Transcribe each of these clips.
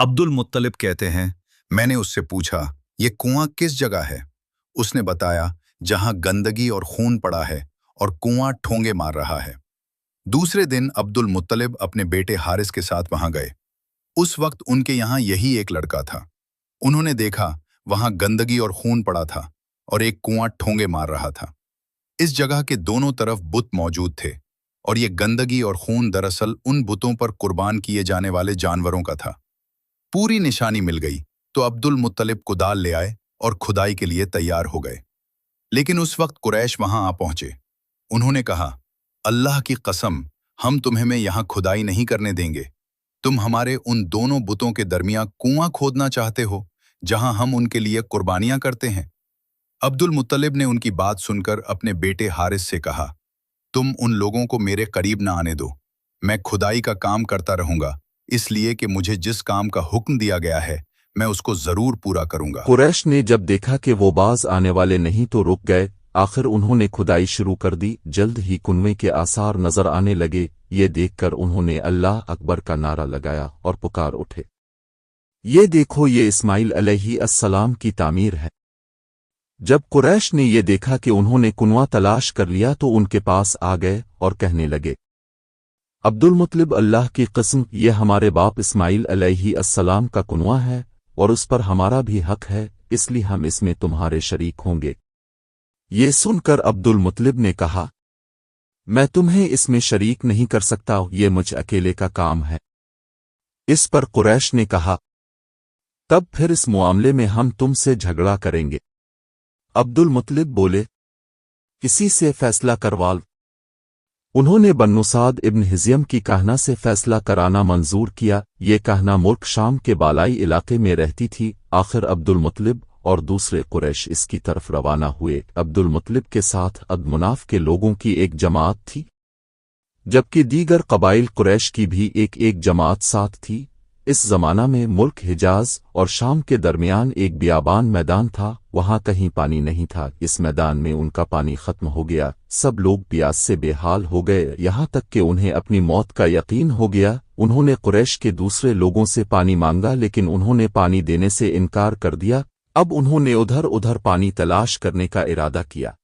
अब्दुल मुत्तलिब कहते हैं, मैंने उससे पूछा, ये कुआं किस जगह है? उसने बताया, जहां गंदगी और खून पड़ा है और कुआं ठोंगे मार रहा है। दूसरे दिन अब्दुल मुत्तलिब अपने बेटे हारिस के साथ वहां गए। उस वक्त उनके यहाँ यही एक लड़का था। उन्होंने देखा, वहां गंदगी और खून पड़ा था और एक कुआं ठोंगे मार रहा था। इस जगह के दोनों तरफ बुत मौजूद थे और ये गंदगी और खून दरअसल उन बुतों पर कुर्बान किए जाने वाले जानवरों का था। पूरी निशानी मिल गई तो अब्दुल मुत्तलिब कुदाल ले आए और खुदाई के लिए तैयार हो गए। लेकिन उस वक्त कुरैश वहां आ पहुंचे। उन्होंने कहा, अल्लाह की कसम, हम तुम्हें में यहां खुदाई नहीं करने देंगे। तुम हमारे उन दोनों बुतों के दरमियां कुआं खोदना चाहते हो जहां हम उनके लिए कुर्बानियां करते हैं। अब्दुल मुत्तलिब ने उनकी बात सुनकर अपने बेटे हारिस से कहा, तुम उन लोगों को मेरे करीब ना आने दो। मैं खुदाई का काम करता रहूंगा, इसलिए कि मुझे जिस काम का हुक्म दिया गया है मैं उसको जरूर पूरा करूंगा। कुरैश ने जब देखा कि वो बाज आने वाले नहीं तो रुक गए। आखिर उन्होंने खुदाई शुरू कर दी। जल्द ही कुएं के आसार नजर आने लगे। ये देखकर उन्होंने अल्लाह अकबर का नारा लगाया और पुकार उठे, ये देखो, ये इस्माइल अलैहिस्सलाम की तामीर है। जब कुरैश ने ये देखा कि उन्होंने कुआं तलाश कर लिया तो उनके पास आ गए और कहने लगे, अब्दुल मुत्तलिब, अल्लाह की कसम, ये हमारे बाप इस्माइल अलैहिस्सलाम का कुआं है और उस पर हमारा भी हक है, इसलिए हम इसमें तुम्हारे शरीक होंगे। ये सुनकर अब्दुल मुत्तलिब ने कहा, मैं तुम्हें इसमें शरीक नहीं कर सकता, ये मुझ अकेले का काम है। इस पर कुरैश ने कहा, तब फिर इस मामले में हम तुमसे झगड़ा करेंगे। अब्दुल मुत्तलिब बोले, किसी से फैसला करवा लो। उन्होंने बन्नु साद इब्न हिज़्यम की कहना से फैसला कराना मंजूर किया। ये कहना मुल्क शाम के बालाई इलाके में रहती थी। आखिर अब्दुल मुत्तलिब और दूसरे कुरैश इसकी तरफ रवाना हुए। अब्दुल मुत्तलिब के साथ अब्द मुनाफ के लोगों की एक जमात थी, जबकि दीगर कबाइल कुरैश की भी एक जमात साथ थी। इस जमाना में मुल्क हिजाज और शाम के दरमियान एक बियाबान मैदान था। वहां कहीं पानी नहीं था। इस मैदान में उनका पानी खत्म हो गया। सब लोग प्यास से बेहाल हो गए, यहां तक कि उन्हें अपनी मौत का यकीन हो गया। उन्होंने कुरैश के दूसरे लोगों से पानी मांगा, लेकिन उन्होंने पानी देने से इनकार कर दिया। अब उन्होंने उधर उधर पानी तलाश करने का इरादा किया।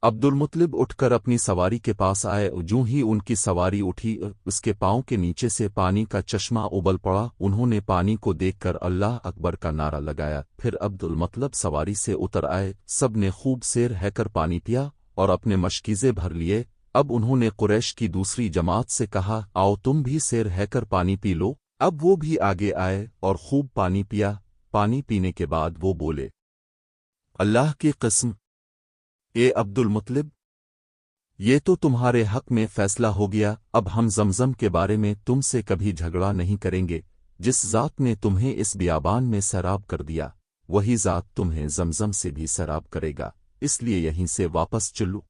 अब्दुल मुत्तलिब उठकर अपनी सवारी के पास आए। जूं ही उनकी सवारी उठी, उसके पांव के नीचे से पानी का चश्मा उबल पड़ा। उन्होंने पानी को देखकर अल्लाह अकबर का नारा लगाया। फिर अब्दुल मुत्तलिब सवारी से उतर आए। सब ने खूब सेर हैकर पानी पिया और अपने मशकीज़े भर लिए। अब उन्होंने कुरैश की दूसरी जमात से कहा, आओ तुम भी सेर हैकर पानी पी लो। अब वो भी आगे आए और खूब पानी पिया। पानी पीने के बाद वो बोले, अल्लाह की कसम, ए अब्दुल मुत्तलिब, ये तो तुम्हारे हक में फैसला हो गया। अब हम जमजम के बारे में तुमसे कभी झगड़ा नहीं करेंगे। जिस ज़ात ने तुम्हें इस बियाबान में सैराब कर दिया, वही ज़ात तुम्हें जमजम से भी सैराब करेगा। इसलिए यहीं से वापस चलो।